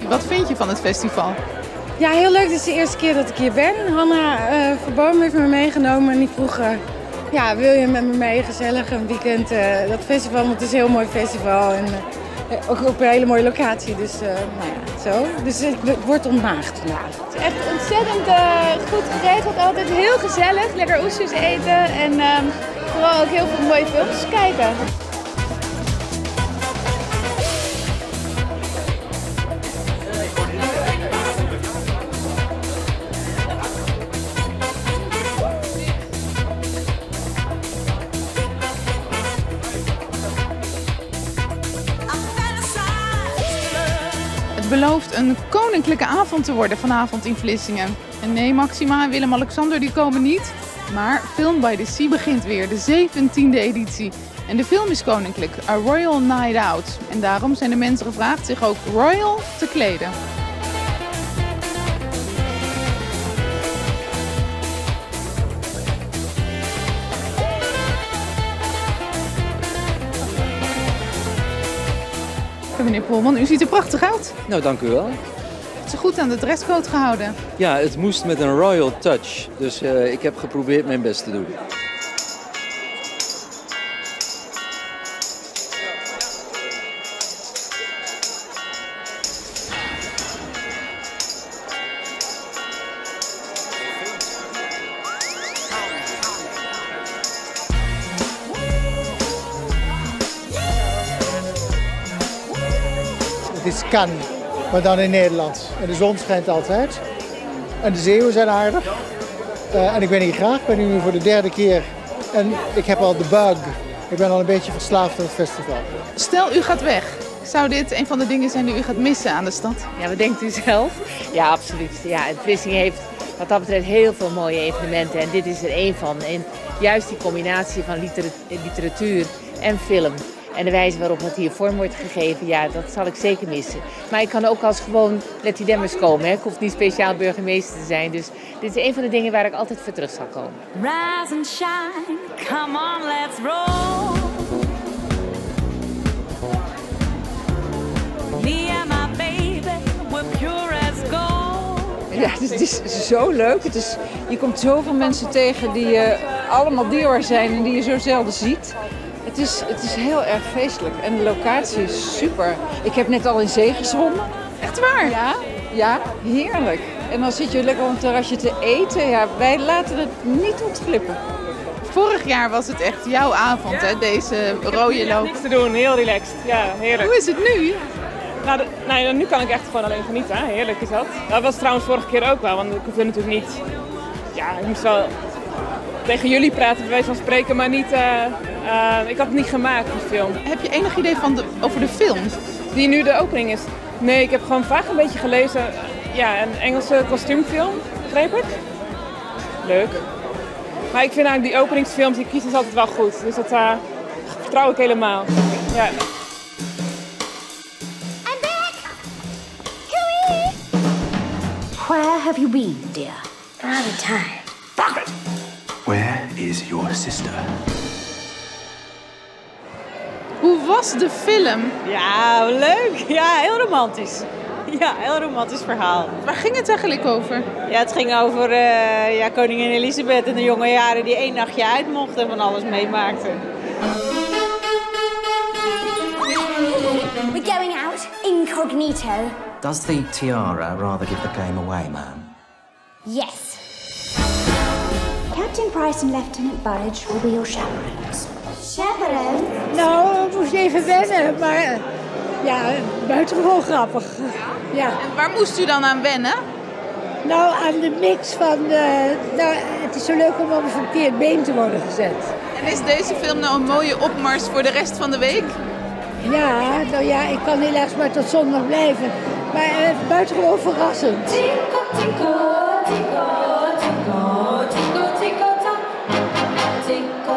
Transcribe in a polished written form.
Wat vind je van het festival? Ja, heel leuk. Dit is de eerste keer dat ik hier ben. Hanna Verboom heeft me meegenomen en die vroeg... ja, wil je met me mee gezellig een weekend dat festival? Want het is een heel mooi festival en ook op een hele mooie locatie. Dus nou ja, zo. Dus het wordt ontmaagd vanavond. Het is echt ontzettend goed geregeld. Altijd heel gezellig. Lekker oesters eten en vooral ook heel veel mooie films kijken. Het belooft een koninklijke avond te worden vanavond in Vlissingen. En nee, Maxima en Willem-Alexander die komen niet. Maar Film by the Sea begint weer, de 17e editie. En de film is koninklijk, A Royal Night Out. En daarom zijn de mensen gevraagd zich ook royal te kleden. Meneer Polman, u ziet er prachtig uit. Nou, dank u wel. Het is goed aan de dresscode gehouden. Ja, het moest met een royal touch. Dus ik heb geprobeerd mijn best te doen. Het is Cannes, maar dan in Nederland. En de zon schijnt altijd. En de zeeuwen zijn aardig. En ik ben hier graag. Ik ben hier nu voor de 3e keer. En ik heb al de bug. Ik ben al een beetje verslaafd aan het festival. Stel, u gaat weg. Zou dit een van de dingen zijn die u gaat missen aan de stad? Ja, wat denkt u zelf? Ja, absoluut. Ja, Vlissingen heeft wat dat betreft heel veel mooie evenementen. En dit is er één van. En juist die combinatie van literatuur en film. En de wijze waarop het hier vorm wordt gegeven, ja, dat zal ik zeker missen. Maar ik kan ook als gewoon Letty Demmers komen. Hè. Ik hoef niet speciaal burgemeester te zijn. Dus dit is een van de dingen waar ik altijd voor terug zal komen. Rise and shine, come on, let's roll. Me and my baby, we're pure as gold. Ja, het is zo leuk. Je komt zoveel mensen tegen die allemaal dierbaar zijn en die je zo zelden ziet. Het is heel erg feestelijk en de locatie is super. Ik heb net al in zee gezwommen. Echt waar? Ja, heerlijk. En dan zit je lekker op een terrasje te eten. Ja, wij laten het niet ontglippen. Vorig jaar was het echt jouw avond, hè? Deze rode loop. Niks te doen, heel relaxed. Ja, heerlijk. Hoe is het nu? Nou, nu kan ik echt gewoon alleen genieten. Hè? Heerlijk is dat. Dat was trouwens vorige keer ook wel, want ik hoefde natuurlijk niet... Ja, ik moest wel tegen jullie praten, bij wijze van spreken, maar niet... ik had het niet gemaakt, die film. Heb je enig idee over de film? Die nu de opening is? Nee, ik heb gewoon vaak een beetje gelezen. Ja, een Engelse kostuumfilm, begreep ik. Leuk. Maar ik vind eigenlijk die openingsfilms, die kiezen ze altijd wel goed. Dus dat vertrouw ik helemaal. Ja. I'm back! Huey! Where have you been, dear? Out of time. Fuck it! Where is your sister? Hoe was de film? Ja, leuk. Ja, heel romantisch. Ja, heel romantisch verhaal. Waar ging het eigenlijk over? Ja, het ging over koningin Elisabeth in de jonge jaren die 1 nachtje uit mocht en van alles meemaakte. We're going out incognito. Does the tiara rather give the game away, ma'am? Yes. Captain Price and Lieutenant Burridge will be your chaperones. Chaperone? Nou, we moesten even wennen, maar ja, buitengewoon grappig. Ja. En waar moest u dan aan wennen? Nou, aan de mix van, het is zo leuk om op een verkeerd been te worden gezet. En is deze film nou een mooie opmars voor de rest van de week? Ja, nou ja, ik kan helaas maar tot zondag blijven. Maar buitengewoon verrassend. Tico, tico, tico, tico, tico, tico, tico,